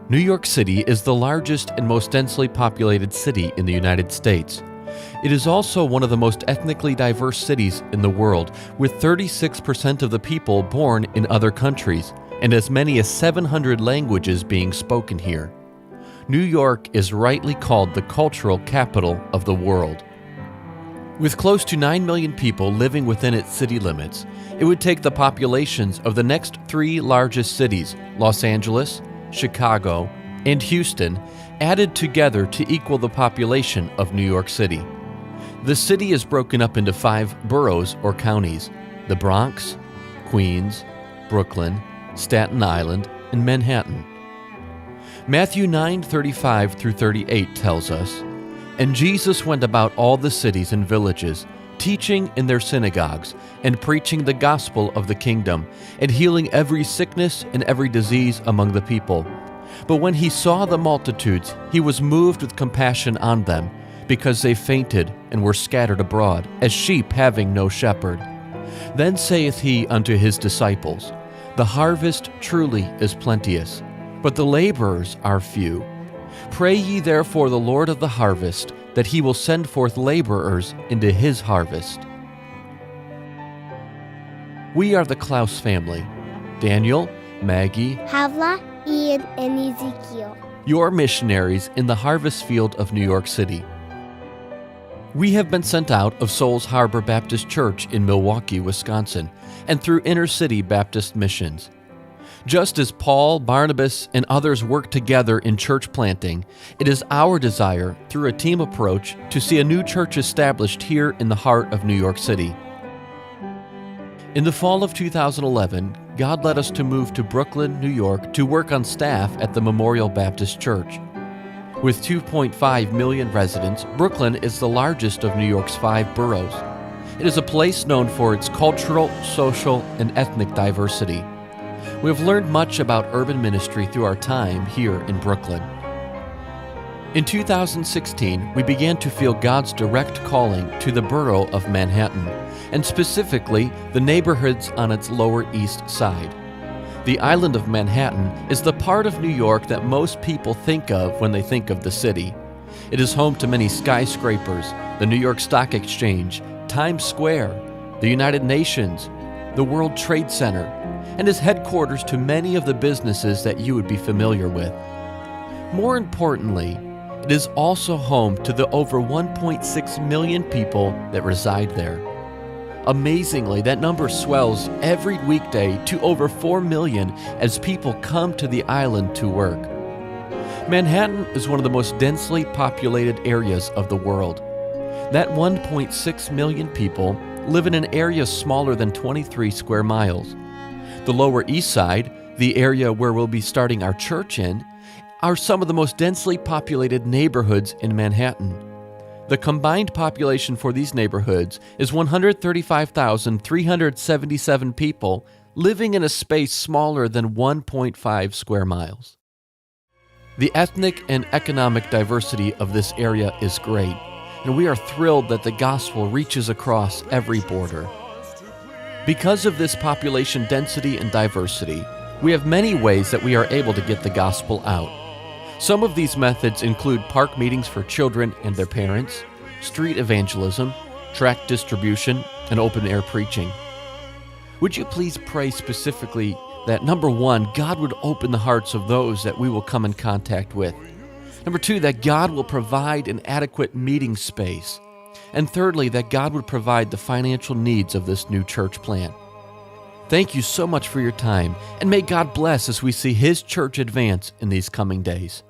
New York City is the largest and most densely populated city in the United States. It is also one of the most ethnically diverse cities in the world, with 36% of the people born in other countries, and as many as 700 languages being spoken here. New York is rightly called the cultural capital of the world. With close to 9 million people living within its city limits, it would take the populations of the next three largest cities, Los Angeles, Chicago, and Houston, added together to equal the population of New York City. The city is broken up into 5 boroughs or counties: the Bronx, Queens, Brooklyn, Staten Island, and Manhattan. Matthew 9:35 through 38 tells us, "And Jesus went about all the cities and villages, teaching in their synagogues, and preaching the gospel of the kingdom, and healing every sickness and every disease among the people. But when he saw the multitudes, he was moved with compassion on them, because they fainted and were scattered abroad, as sheep having no shepherd. Then saith he unto his disciples, The harvest truly is plenteous, but the laborers are few. Pray ye therefore the Lord of the harvest, that he will send forth laborers into his harvest." We are the Klaus family: Daniel, Maggie, Havla, Ian, and Ezekiel. Your missionaries in the harvest field of New York City. We have been sent out of Souls Harbor Baptist Church in Milwaukee, Wisconsin, and through Inner City Baptist Missions. Just as Paul, Barnabas, and others worked together in church planting, it is our desire, through a team approach, to see a new church established here in the heart of New York City. In the fall of 2011, God led us to move to Brooklyn, New York, to work on staff at the Memorial Baptist Church. With 2.5 million residents, Brooklyn is the largest of New York's 5 boroughs. It is a place known for its cultural, social, and ethnic diversity. We have learned much about urban ministry through our time here in Brooklyn. In 2016, we began to feel God's direct calling to the borough of Manhattan, and specifically the neighborhoods on its Lower East Side. The island of Manhattan is the part of New York that most people think of when they think of the city. It is home to many skyscrapers, the New York Stock Exchange, Times Square, the United Nations, the World Trade Center, and is headquarters to many of the businesses that you would be familiar with. More importantly, it is also home to the over 1.6 million people that reside there. Amazingly, that number swells every weekday to over 4 million as people come to the island to work. Manhattan is one of the most densely populated areas of the world. That 1.6 million people live in an area smaller than 23 square miles. The Lower East Side, the area where we'll be starting our church in, are some of the most densely populated neighborhoods in Manhattan. The combined population for these neighborhoods is 135,377 people living in a space smaller than 1.5 square miles. The ethnic and economic diversity of this area is great, and we are thrilled that the gospel reaches across every border. Because of this population density and diversity, we have many ways that we are able to get the gospel out. Some of these methods include park meetings for children and their parents, street evangelism, tract distribution, and open-air preaching. Would you please pray specifically that, number 1, God would open the hearts of those that we will come in contact with. Number 2, that God will provide an adequate meeting space. And thirdly, that God would provide the financial needs of this new church plant. Thank you so much for your time, and may God bless as we see His church advance in these coming days.